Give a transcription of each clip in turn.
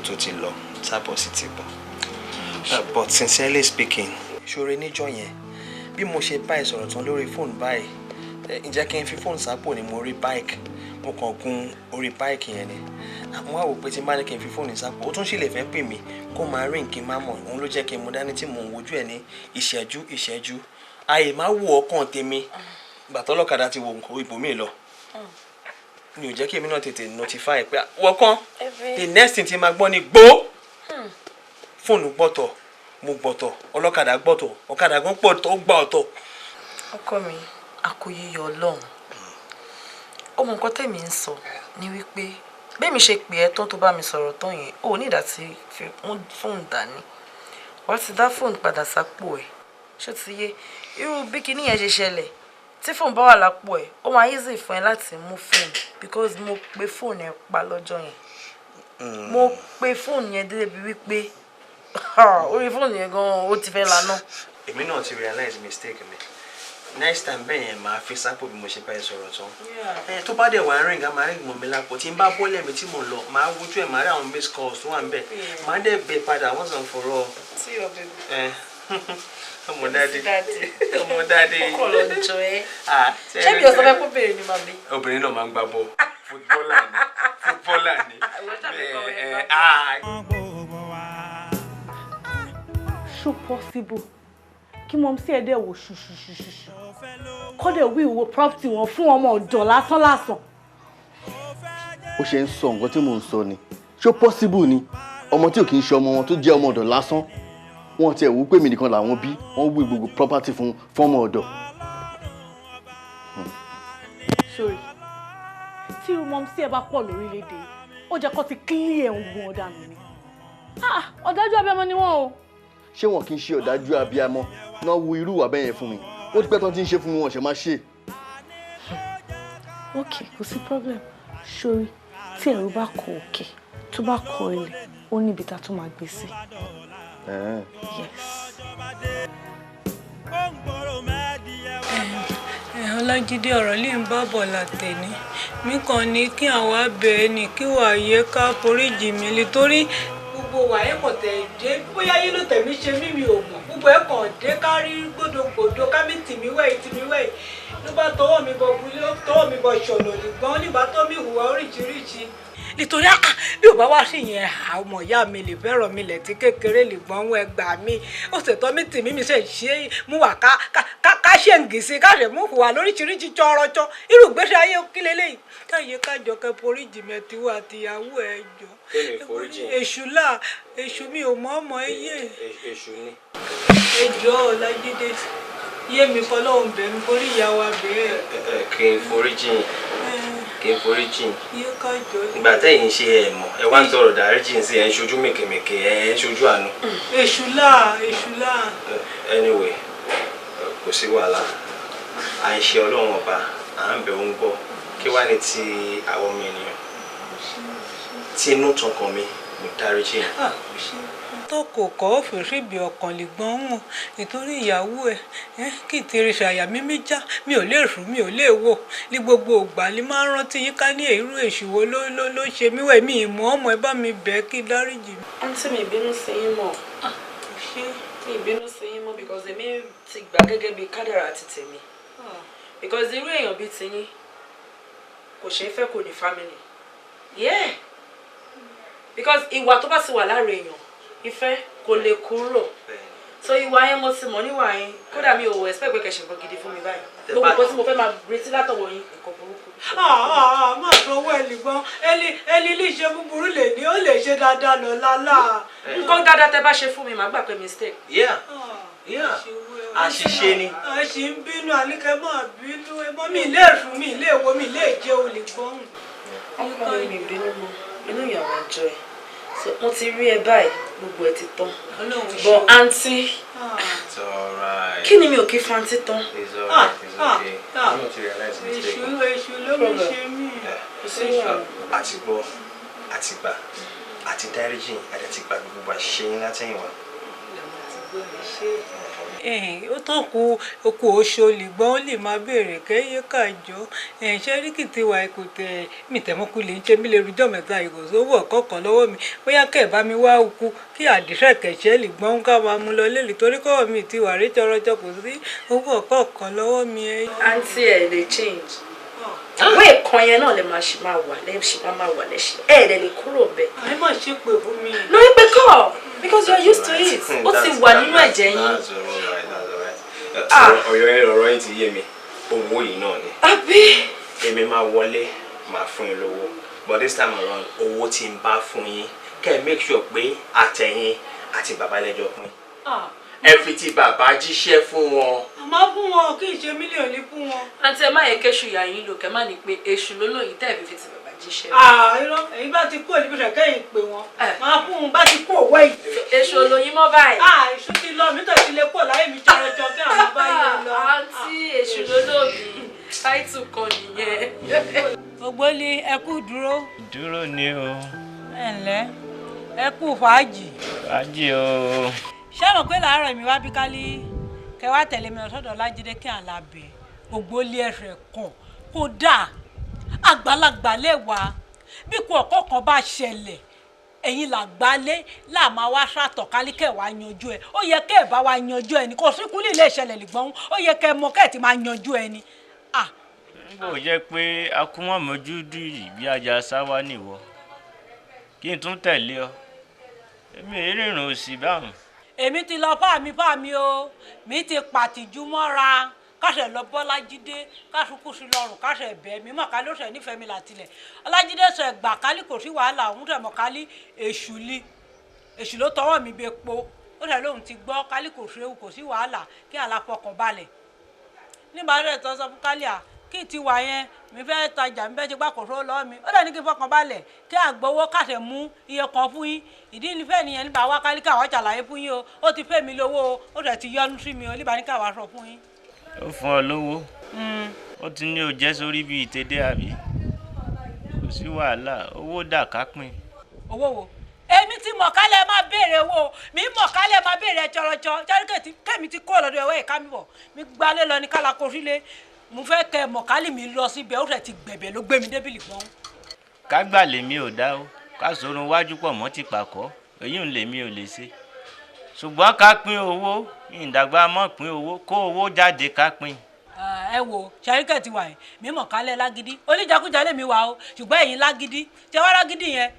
tó ti lọ sábọ̀ sí ti bọ̀. But sincerely speaking, ṣoore níjọ́ yẹn bí mo ṣe bá ẹ sọ̀rọ̀ tán lórí fóònù báyìí ǹjẹ́ kí n fi fóònù sápò ni mo rí bike mo kàn gun orí bike yẹn ni àmọ́ wá wò pé tí n bá ní kí n fi fóònù sápò ó tún sì lè fẹ́ pè mí kó máa rí nǹkan má mọ̀ òun ló jẹ́ kí n mú dání tí mò ń wojú ẹ̀ ní ìṣẹ́jú àyè má wo ọkàn tèmi gbàtọ́ lọ́kadà ti wo nǹkan ibòmíì lọ ni ò jẹ́ kí èmi náà tètè notify pé wọ́kàn the next thing tí máa gbọ́ ni gbó fóònù gbọ́tọ̀ mo gbọ́tọ̀ ọlọ́kadà gbọ́tọ̀ ọ̀kadà gan pọ̀ tó gbà ọ̀tọ̀. ọkọ mi àkóyè yọ Ọlọ́run ọmọ nǹkan tèmi ń sọ ni wípé bẹ́ẹ̀ mi ṣe pè ẹ́ tán tó bá mi sọ̀rọ̀ tán yẹn ò ní ìdá tí fóònù dání wọ́n ti dá fóònù padà sápò ẹ̀ ṣó ti yé irú bí kinní yẹn ṣe ṣẹlẹ̀ tí fóònù bá wà lápò ẹ̀ ó máa easy fún ẹ láti mú fóònù because mo pe fóònù ẹ pa lọ́jọ́ yẹn mo pe fóònù yẹn débi wípé orí fóònù yẹn gan ó ti fẹ́ lanà. èmi náà ti realize mistake mi next time bẹ́ẹ̀ yẹn máa fi sápò bí mo ṣe bá ẹ sọ̀rọ̀ tán tó bá dẹ̀ wá rìn máa rìn mọ́ mi lápò tí n bá bọ́lẹ̀ mi tí mo lọ máa wojú ẹ̀ máa rí àwọn miss calls tó wà ń bẹ̀ máa dẹ̀ bẹ padà once and for all. ọmọ dáadé ọmọ dáadé. ọkọ lọ jọ ẹ ṣé bí ọsàn fẹ́ kó bèrè ni màmí. obìnrin náà máa ń gbá bọ́ fútbọ́là ni. ṣó possible kí mọ̀ sí ẹ̀dẹ̀ wò ṣùṣùṣùṣù kọ́dẹ̀ wí ìwò property wọn fún ọmọ ọ̀dọ̀ lásán. ó ṣe ń sọ nǹkan tí mò ń sọ ni ṣó possible ni ọmọ tí ò kì í ṣe ọmọ wọn tó jẹ́ ọmọ ọ̀dọ̀ lásán wọn ti ẹ̀ wú pé mi nìkan làwọn bí wọ́n wí gbogbo property fún ọmọ ọ̀dọ̀. sorry tí irú mọ̀ sí ẹ bá pọ̀ lórílẹ̀‐èdè ó jẹ́ kó ti clear ohun ọ̀daràn ni ọ̀dájú abẹ́mọ ni wọ́n o. ṣé wọn kì í ṣe ọ̀dájú abiyamọ náà wo irú ìwà bẹ́ẹ̀ yẹn fún mi ó ti pẹ́ tán tí ń ṣe fún mi wọn ṣe máa ṣe. ok kò sí problem sórí tí ẹ̀rù bá kọ òkè tó bá kọ ilẹ̀ ó níbi tá a tún máa gbé sí. yes. Ọlájídé ọ̀rọ̀ lè ń bá bọ̀ látẹ̀ní mi kàn ní kí àwọn abẹ́ ẹni kí wàá yẹ ká foríjì mi lè torí gbogbo wà ẹ̀ kàn tẹ̀ dé bóyá yín ló tẹ̀mí ṣe mímí ò mọ̀ gbogbo ẹ̀ kàn dé kárí gbódògbòdò kámi tìmíwẹ̀ ló bá tọwọ́ mi bọ̀ ṣọ̀nà nìgbọ́n nígbà tó mi hùwà oríṣiríṣi nítorí bí ò bá wá sí yẹn ọmọ ìyá mi lè fẹ́ràn mi lẹ̀ tí kékeré lè gbọ́n wọn ẹgbà mi ó ṣètò mi tì mí ṣe ṣe mú wà ká ṣe ń gèsè ká ṣe mú hùwà lóríṣiríṣi tsọ́rọ́tsọ́ irú ìgbésẹ̀ ayé kílẹ̀ lẹ́yìn káyé kájọ kẹ foríjì mi àti wà àtìyàwó ẹ jọ èṣù mi ò mọ̀ ọmọ ẹyẹ ẹjọ́ Ọlájídé yé mi fọlọ́hún bẹ̀ mí forí ìyàwó abẹ́ kí n foríjì ìgbà tẹ́yìn ṣe ẹ̀ mọ̀ ẹ wá ń tọrọ dáríjì sí ẹ̀ ń ṣojú mèkèmèkè ẹ̀ ń ṣojú àánú. èṣù láà. anyway kò sí wàhálà à ń ṣe ọlọ́run ọba à ń bẹ̀ ń gbọ́ kí wá ní ti àwọn ọmọ ènìyàn tí inú tọkàn mi mo dáríjì. tó kò kọ́ fèrè bí ọkàn lè gbọ́n wọn nítorí ìyàwó ẹ̀ kí ìtẹ̀rẹ̀ ṣàyà mímí já mi ò lè rù mi ò lè wò ní gbogbo ògbà ni máa ń rántí yín ká ní èrú èṣù wo ló ṣe mí wẹ̀ mí ìmọ̀ ọmọ ẹ bá mi bẹ̀ kí dáríjì mi. àǹtí mi ìbínú sí yín mọ́ mi ìbínú sí yín mọ́ because èmi ti gbà gẹ́gẹ́ bí kádàrá àti tèmi because irú èèyàn bíi tiyín kò ṣeé fẹ́ kò ní family because ìwà tó bá ti wà lára èèyàn ìfẹ́ kò lè kúrò so ìwà yẹn mo ti mọ̀ níwà yẹn kódà mi ò expect pé kẹsàn kan gidi fún mi báyìí gbogbo nǹkan tí mo fẹ́ máa retí látọwọ́ yín nǹkan burúkú. má fọwọ́ ẹ̀ lìgbọ́n ẹni ilé iṣẹ́ búburú lè ní ó lè ṣe dáadáa lọ lálá. nǹkan dáadáa tẹ bá ṣe fún mi màá gbà pé mistake. àṣìṣe ni. a ṣì ń bínú àníkẹ́ máa bínú ẹmọ mi ilé ẹ̀fún mi ilé ìwo mi ilé ìjẹ́ olè gbọ́n. ọkọ mi bínú mọ inú ìyàwó àjọ ẹ mo ti rí ẹ báyìí gbogbo ẹ ti tán but àǹtí kí ni mi ò kí fún àǹtí tán. èṣù ló mi ṣe mí. àti gbọ́ àti gbà àti dáríjì àti àti gbà gbogbo àṣìṣe yín látẹ̀yìn wá ó tó kù okùn oṣù olùgbọ́n ó lè máa béèrè kẹ́yẹ kájọ ṣẹ́ríkì ti wà kò tẹ̀ mí tẹ̀mọ́kù lè ń ṣe mí lè rújọ́ mẹ́ta ìgòsówó ọ̀kọ̀ọ̀kan lọ́wọ́ mi bóyá kẹ́ ẹ̀ bá mi wá òkú kí àdìsẹ́ kẹ̀ṣẹ́ lè gbọ́n ká máa mú lọ lélẹ̀ torí kọ́wọ́ mi ti wà rí jọrọjọ kò sí owó ọ̀kọ̀ọ̀kan lọ́wọ́ mi. àǹtí ẹ̀ lè change ìwé ìkan yẹn náà lè máa ṣe máa wà lẹ́ṣin máa wà lẹ́ṣin ẹ̀ lè kúrò bẹ́ẹ̀. ẹ má ṣe pé fún mi. lórí pé kọ́ because you are used to it ó ti wà nínú ẹ̀jẹ̀ yín. ọ̀rọ̀ yín ti yé mi owó yìí náà ni. àbí. èmi máa wọlé máa fún yín lówó but this time around owó tí n bá fún yín kẹ́ ẹ make sure pé àtẹ̀yìn àti bàbá lẹ́jọ́ pín. ẹ fi ti bàbá jíṣẹ́ fún wọn. àmọ́ fún wọn kì í ṣe mílíọ̀nù fún wọn. àǹtí ẹ má yẹ kéṣù yà yín lò kẹ́ má ní pé èṣù ló lóyìn tẹ́ ẹ̀ fi ti bàbá jíṣẹ́. irọ́ èyí bá ti kó níbi kẹ́yìn pé wọn máa fún un bá ti kó òwe yìí. èṣù olóyin mọ́ báyìí. èṣù ti lọ mí tẹ̀sí lè pọ̀ láyé mi jọrọjọ kí àwọn bá yẹ lọ. àǹtí èṣù ló lòbí táìtù kan nìyẹn. Ògbólé ẹ kú dúró. Dúró ni o. ẹ ǹlẹ́ ẹ kú fàájì. Fàájì o. ṣé mo pé làárọ̀ mi wá bí kálí kẹ wá tẹ̀lé mi lọ́sọ̀dọ̀ Lájídé kí à ń labẹ̀ Ògbólé ẹ̀rẹ̀ kan kódà àgbàlagbà lè wá bí kò ọ̀kọ́ kan bá ṣẹlẹ̀ ẹ̀yin làgbálẹ̀ là máa wá ṣàtọ̀ kálíkẹ̀ wá yanjú ẹ̀ ó yẹ kẹ́ ẹ̀ bá wa yanjú ẹ̀ ní kò sí kúlì lè ṣẹlẹ̀ lìgbọ́n ó yẹ kẹ́ ẹ mọ kẹ́ ẹ̀ ti máa yanjú ẹ̀ ni. nígbà ó jẹ́ pé akúmọ̀mọ́jú dùrì bí ajá sáwá nìwọ kí n tún tẹ̀lé ọ èmi ìrìnrìn òsì báwọn. èmi ti lọ fáàmì o mi ti pàtìjú mọ́ra káṣẹ lọ bọ́ Lájídé káṣukú sí lọ́rùn káṣẹ bẹ́ẹ̀ mi mọ̀ kálí ó ṣẹ̀ nífẹ̀ẹ́ mi látilẹ̀ Lájídé sọ ẹ̀gbà kálí kò sí wàhálà òun tẹ̀ mọ̀ kálí èṣù ló tọwọ́ mi bẹ po ó ṣẹ̀ lóun ti gbọ́ kálí kò sí ewu kò sí wàhálà kí àlàfọkàn balẹ̀ nígbà rẹ̀ tó sọ fún kálí à kí ti wà yẹn mi fẹ́ tajà mi fẹ́ ṣe gbàkóso lọ́wọ́ mi ó dẹ̀ ní kí n fọkàn balẹ̀ kí àgbowó káṣẹ mú iye kan fún yín ìdí nífẹ̀ẹ́ nìyẹn nígbà wá kálí káwá ṣàlàyé fún yín o ó ti fẹ́ mi lówó ó dẹ̀ ti yọnu sí mi o nígbà ní káwá sọ fún yín. Ó fún ọ lówó ó ti ní o jẹ́ sórí bíi tèdè àbí kò sí wàhálà owó dà ká pín. owó wo èmi ti mọ̀ kálẹ̀ máa béèrè owó mi mọ̀ kálẹ̀ máa béèrè jọrọjọ járíkè kẹ́mi ti kó lọ́dọ̀ ẹ̀wọ́ ìka mi bọ̀ mi gbalẹ̀ lọ ní kálá kó sílé mo fẹ́ kẹ́ mọ̀ kálí mi lọ síbẹ̀ ó rẹ̀ ti gbẹ̀bẹ̀ ló gbé mi débìlì gbọ́n. ká gbà lèmi ò dá o ká sọ̀rọ̀ wájú pọ̀ mọ́ ti pàkọ́ èyí ń lèmi ò lè ṣe ṣùgbọ́n ká pín owó ìdàgbà mọ́ pín owó kó owó jáde ká pín. ẹ wo ṣàríkẹ́ ti wà yìí mímọ̀ kálẹ̀ lágídí oníjàkújà lèmi wà o ṣùgbọ́n ẹ̀yin lágídí tí wọ́n lágídí yẹn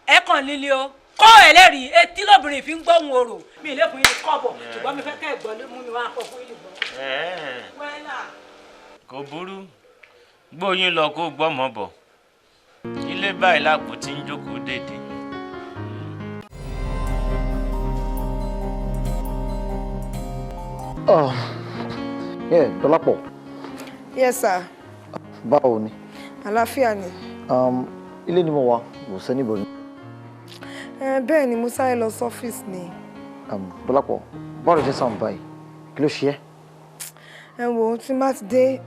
ẹ kàn líle o kọ́ ẹlẹ́rìí etí lóbìnrin fi ń gbóhùn orò mi ìlé fún yín kọ́bọ̀ ṣùgbọ́n mi fẹ́ kẹ́ ẹ̀gbọ́n ló mú mi wá kọ́ fún yín gbọ́n. kò burú gbóyin lọ kó gbọ́mọ bọ̀ ilé báyìí lápò tí ń jókòó dédé. Dọ́lápọ̀. Yes, sir. Báwo ni? Àlàáfíà ni. Ilé ni mo wà, kò sẹ́ni bò ní. Bẹ́ẹ̀ ni mo sáré lọ sọ́fíìsì ni. Dọ́lápọ̀, báwo ló jẹ́ sàn báyìí? Kí ló ṣe ẹ́? Ẹ wo tí n bá ti dé,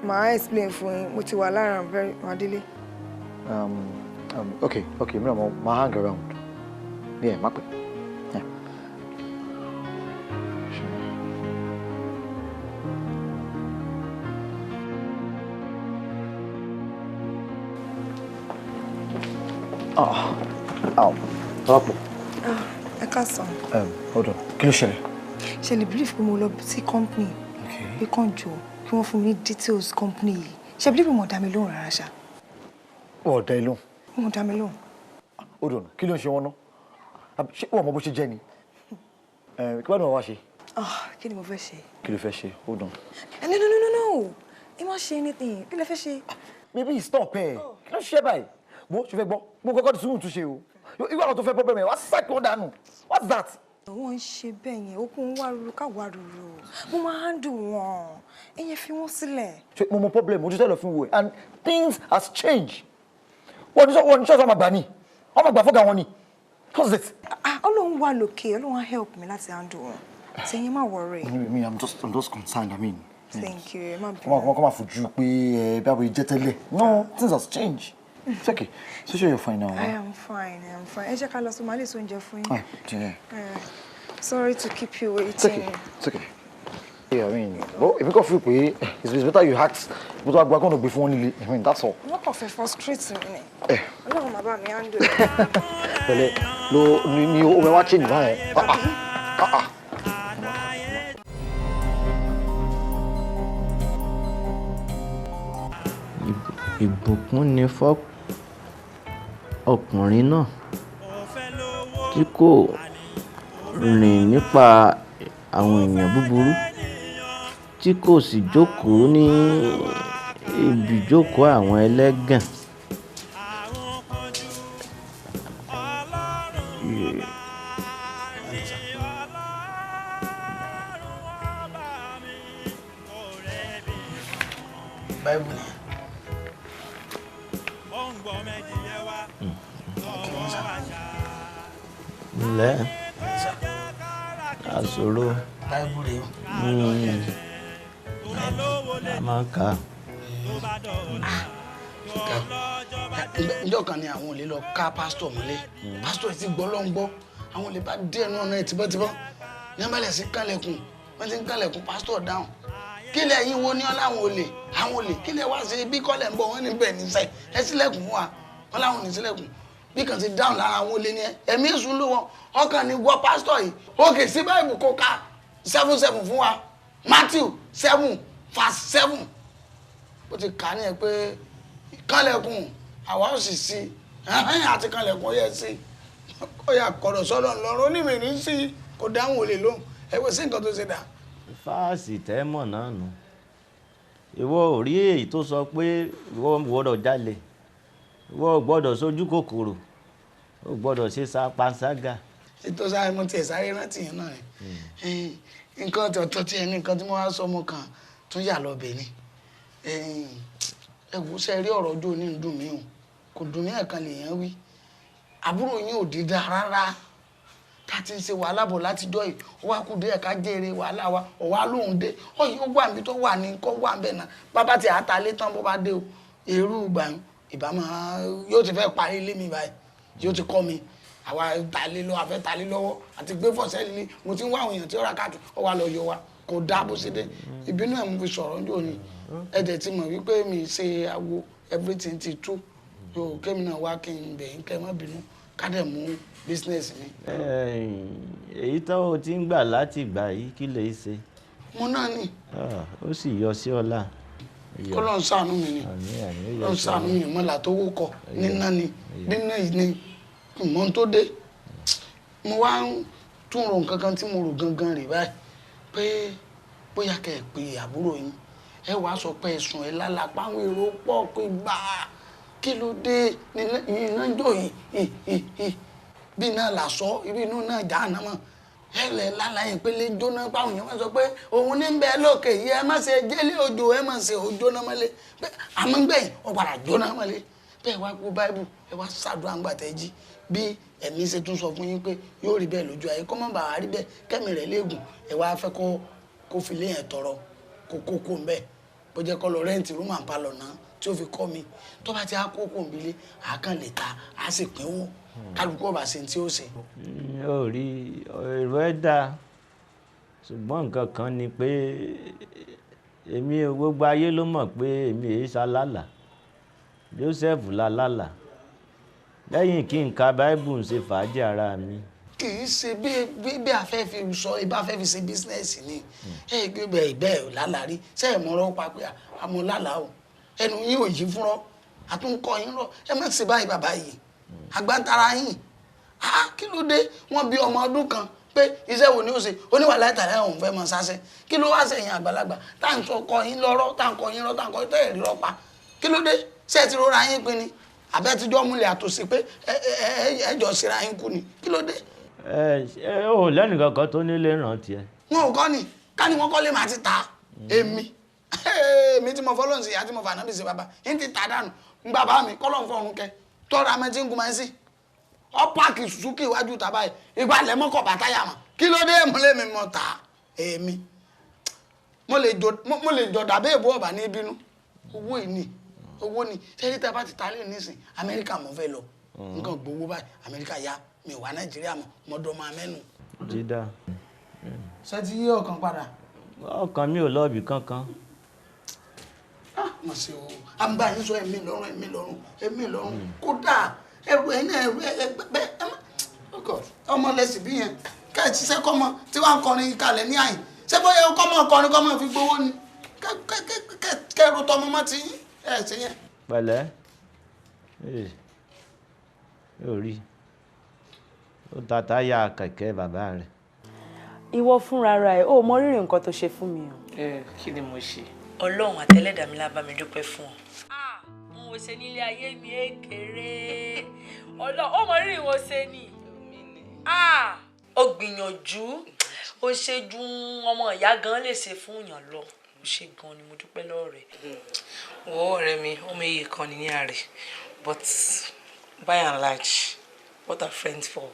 màá explain fún yín. Mo ti wà lára màá délé. Okay, mi náà máa hang around. Yeah, má pẹ́. Dọ́lápọ̀. Ẹ káàsán. Hold on. Kí ló ṣẹlẹ̀? Ṣe lè believe pé mo lọ sí company. Pé kàn jọ kí wọ́n fún mi ní details company yìí. Ṣe believe mo dá mi lóhùn rárá ṣá. Ó dá ẹ lóhùn. Mo dá mi lóhùn. Hold on. Kí ló ń ṣe wọn náà? Ṣé wọ́n mọ bó ṣe jẹ́ ni? Kí wàá ní wọ́n wá ṣe? Kí ni mo fẹ́ ṣe? Kí ló fẹ́ ṣe? Hold on. No. Ẹ má ṣe anything. Kí lẹ fẹ́ ṣe? Maybe stop ẹ. Kí ló ṣe báyìí? Bó ṣe fẹ́ gbọ́, mo kọ́kọ́ ti sùúrù tún ṣe o. Irú àwọn tó fẹ́ problem ẹ̀ wá sẹ́kì ó dànù. What's that? Wọ́n ń ṣe bẹ́ẹ̀ yẹn, okun wá ruru ká wá ruru. Mo máa handle wọn. Ẹyẹ fi wọ́n sílẹ̀. Ṣé mo mọ problem ojú tẹ́lẹ̀ fún wo ẹ̀ and things has changed. Wọ́n ní ṣọ́ọ̀ṣì ọmọ àgbà ni. Ọmọ àgbà fọ́gà wọn ni. What's it? Ọlọ́run wà lókè, Ọlọ́run á help mi láti handle wọn. Ṣẹ̀yin má worry. I'm just concerned, I mean. Thank you, má bínú. Come on, fojú pé bí àwọn ìjẹ́ tẹ́lẹ̀. No, things has changed. It's okay. So sure you're fine now. I am fine. Ẹ jẹ́ ká lọ sí màálè sóúnjẹ fún yín. Yeah. Sorry to keep you waiting. It's okay. Yeah, I mean, well, if you can feel pé it's better you ask. But I'm going to be funny. I mean, that's all. I'm not confessed frustrating me. Ọlọ́run má bá mi handle. Pẹ̀lẹ́, ni o me wa change ba yẹn. Ìbùkún ni fún ọkùnrin náà tí kò rìn nípa àwọn èèyàn búburú tí kò sì jókòó ní ibùjókòó àwọn ẹlẹ́gàn. Bible ńlẹ́ àṣòro Bible a máa ń kà á. Ǹjọ́ kan ni àwọn olè lọ ká pásítọ̀ mọ́lé. Pásítọ̀ ti gbọ́ ló ń gbọ́. Àwọn olè bá dé ẹnu ọ̀nà ìtìbọ́tìbọ́. Ní abẹ́lẹ̀ sí kálẹ̀kùn. Wọ́n ti ń kálẹ̀kùn pásítọ̀ dáhùn. Kí lẹ̀ yín wo ní ọ́ láwọn olè? Àwọn olè kí lẹ̀ wá sí bí kọ́lẹ̀ ń bọ̀ wọ́n ní bẹ́ẹ̀ ní sẹ́. Ẹ sílẹ̀kùn fún wa. Wọ́n láwọn ní sílẹ̀kùn. Bí kan ti dáhùn lára àwọn olè ni ẹ̀mí èṣù ló wọn. Ọkàn ni gbọ́ pásítọ̀ yìí. Òkè sí Báíbù kó ká 7:7 fún wa. Matthew 7:7. Ó ti kà ní ẹ pé kálẹ̀kùn àwa ò sì sí ẹ̀hìn àti kálẹ̀kùn yẹ sí ó yà kọ̀rọ̀ sọ́dọ̀ lọ́rùn onímìírí sí kò dáhùn olè lóhùn ẹ̀wẹ̀ sí nǹkan tó ṣe dà. fáàsì tẹ́mọ̀ náà nù ìwọ ò rí èyí tó sọ pé ìwọ gbọ́dọ̀ jalè ìwọ ò gbọ́dọ̀ sójú kòkòrò ò gbọ́dọ̀ ṣe panṣágà. ètò sáré mo tiẹ̀ sáré rántí yẹn náà rẹ̀ nǹkan tọ̀tọ̀ tí ẹni nǹkan tí mo wá sọ ọmọ kan tún yà lọ bẹ̀ ni ẹ̀wù sẹ́ rí ọ̀rọ̀ ọjọ́ ní dùn mí o kò dùn mí ẹ̀kan lèèyàn wí àbúrò yín ò dídá rárá tá a ti ń ṣe wàhálà bọ̀ látijọ́ yìí ó wá kú dé ẹ̀ka jèrè wàhálà wa ọ̀wá lóhùn dé ọ̀yìn ó wà níbi tó wà ní kọ́ wà bẹ́ẹ̀ náà bàbá tí a ta lé tán bó bá dé o èrú gbàyàn ìbámu yóò ti fẹ́ parí ilé mi báyìí yóò ti kọ́ mi àwa ta lé lọ́wọ́ àfẹ́ ta lé lọ́wọ́ àti gbé fọ̀sẹ́ lílé mo ti ń wá àwọn èèyàn tí ó ra káàtó ó wá lọ yọ wa kò dáa bó ṣe dé ìbínú ẹ̀ mo fi sọ̀rọ̀ ní òní ẹ̀dẹ̀ ti mọ̀ wípé mi ṣe awo everything ti tú yóò kémi náà wá kí n bẹ̀ ń kẹ́ má bínú ká dẹ̀ mú business mi. èyí tó o ti ń gbà láti gbà yìí kí lè ṣe. mo náà ni. ó sì yọ sí ọlá. kó lọ́n ṣàánú mi ni lọ́n ṣàánú mi mọ́là tó wó kọ níná ni nínú yìí ni ìmọ̀ tó dé mo wá ń tún ro nǹkan kan tí mo rò gangan rè báyìí pé bóyá kẹ́ ẹ pé àbúrò yín ẹ wàá sọ pé ẹ̀sùn ẹ̀ lálàpá àwọn èrò pọ̀ pé gbà á kí ló dé iná jò yìí bí náà làṣọ ibi inú náà já àná mọ́ ẹ lẹ̀ lálàyé pé lè jóná páwọn èèyàn máa sọ pé òun ní bẹ́ẹ̀ lókè yìí ẹ má ṣe jẹ́lé òjò ẹ má ṣe òjóná mọ́lé pé àmọ́ gbẹ̀yìn ó padà jóná mọ́lé bẹ́ẹ̀ wá kú báíbù ẹ wá ṣàdúrà ńgbà tẹ́ jí bí ẹ̀mí ṣe tún sọ fún yín pé yóò rí bẹ́ẹ̀ lójú ayé kó má bàa rí bẹ́ẹ̀ kẹ́mi rẹ̀ léegun ẹ wá fẹ́ kó fi léyìn tọrọ kó ń bẹ́ẹ̀ bó jẹ́ kọ́ lọ rẹ́ǹtì rúmà ń palọ̀ náà tí ó fi kọ́ mi tó bá ti á kó kò ń bilé àákàn lè ta á sì pínwó kálukú ọba ṣe tí ó ṣe. ó rí èrò ẹ dáa ṣùgbọ́n nǹkan kan ni pé èmi gbogbo ayé ló mọ̀ pé èmi èyí ṣalálà Joseph lálálà lẹ́yìn kí n ka báíbù ń ṣe fàájì ara mi. kì í ṣe bí afẹ́ fi sọ ibà afẹ́ fi ṣe bísínẹ́sì ni ẹ gbé bẹ́ẹ̀ bẹ́ẹ̀ lálàrí ṣe é mọ̀ ọ́rọ́ pa pé àmọ́ lálàá o ẹnu yín ò yí fúnrọ́ àtúnkọ́ yín rọ ẹ má ṣe báyìí bàbá yìí agbántara yín kí ló dé wọ́n bí ọmọ ọdún kan pé iṣẹ́ wo ni ó ṣe oníwàlá ìtàlẹ́ òun fẹ́ mọ sáṣẹ́ kí ló wá sẹ́yìn àgbàlagbà tá à ń sọ kọ yín lọ́rọ́ tá à ń kọ yín rọ́ tá à ń kọ yín tẹ́ ẹ̀rí rọ́ pa kí ló dé ṣé ẹ ti rọra yín pin ni àbẹ́tíjọ́ múlẹ̀ àtòsí pé ẹjọ́ síra yín kú ni kí ló dé. ò lẹ́nu kankan tó nílé rántí ẹ. wọn ò kọ́ ni ká ní wọ́n kọ́ lè máa ti ta èmi tí mo fọ́lọ́ sí ìyá tí mo fà náà bí sí bàbá yín ti ta dànù bàbá mi kọ́lọ́ fọ́run kẹ tọ́ra mi ti ń gun máa ń sí ọ páàkì Suzuki iwájú tàbá yìí ìgbà lẹ́mọ́kọ̀ bàtáyà mọ̀ kí ló dé múlẹ̀ mi mọ̀ ta èmi mo lè jọ dàbẹ́ ìbú ọ̀bà ní ìbínú owó ni tẹ́lí tẹ́ bá ti ta lé nísìn Amẹ́ríkà mo fẹ́ lọ nǹkan gbowó báyìí Amẹ́ríkà yá mi wà Nàìjíríà mọ́ mọ́dọ́ máa mẹ́nu. ti dá. ṣé ti yí ọkàn padà. ọkàn mi ò lọ́ọ̀bì kankan. mo ṣe o àǹbá yín sọ ẹ̀mí lọ́rùn kódà ẹrù ẹ̀yìn ẹrù ẹgbẹ́ ọmọ lẹ́sìn bí yẹn ká ẹ̀ ṣiṣẹ́ kọ́mọ tí wọ́n ń kọrin kalẹ̀ ní àyìn ṣé bóyá kọ́mọ kọrin kọ́mọ fi gbowó ni kẹ́rù tọmọ mọ́ ti yín ẹ̀ ṣe yẹn. pẹ̀lẹ́ yóò rí ó tata ya kẹ̀kẹ́ bàbá rẹ̀. ìwọ fúnra ẹ ò mọ rírì nǹkan tó ṣe fún mi o. kí ni mo ṣe. ọlọ́run àtẹlẹ́dàá mi lábá mi dúpẹ́ fún ọ. n ò ṣe nílé ayé mi ékeré ọlọ́run ó mọ rírì wọn ṣe ni. ó gbìyànjú ó ṣe ju ọmọ ìyá gan lè ṣe fún yàn lọ ó ṣe gan ni mo dúpẹ́ lọ́wọ́ rẹ̀. wo ọ̀rẹ́ mi ọmọ iye kan ní ààrẹ but by and large what are friends for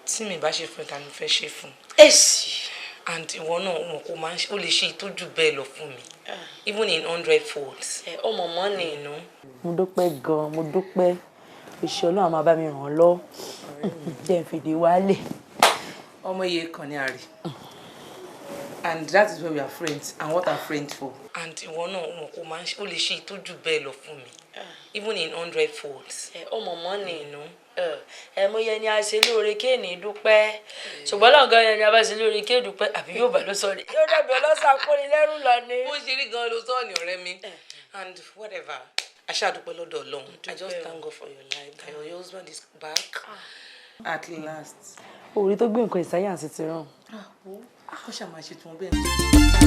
tí mi bá ṣe fún ìta ni fẹ́ ṣe fún. èsì. and ìwọ náà wọn kò máa ń ó lè ṣe ìtọ́jú bẹ́ẹ̀ lọ fún mi even in 100 folds. ọmọ mọ́ ni inú. mo dúpẹ́ gan mo dúpẹ́ iṣẹ́ ọlọ́run máa bá mi ràn án lọ jẹ́ n fìdí wálé. ọmọ iye kan ní ààrẹ and that is why we are friends and what are friends for. and ìwọ náà wọn kò máa ń ó lè ṣe ìtọ́jú bẹ́ẹ̀ lọ fún mi even in 100 folds. ọmọ mọ́ ni inú. mo yẹ ni a ṣe lóore kéènì dúpẹ́ ṣùgbọ́n lọ́gán yẹn ni a bá ṣe lóore kéènì dúpẹ́ àbí yóò bá ló sọ ni yóò dàbí ọlọ́sàn kóni lẹ́rù lọ ni. bó ṣe rí gan ló sọ ní ọ̀rẹ́ mi and whatever aṣáàdúpẹ́ lọ́dọ̀ Ọlọ́run I just thank God for your life that your husband is back at last. orí tó gbé nǹkan ìsáyà sí ti rán. kó ṣàmáṣe tí wọ́n bẹ́ẹ̀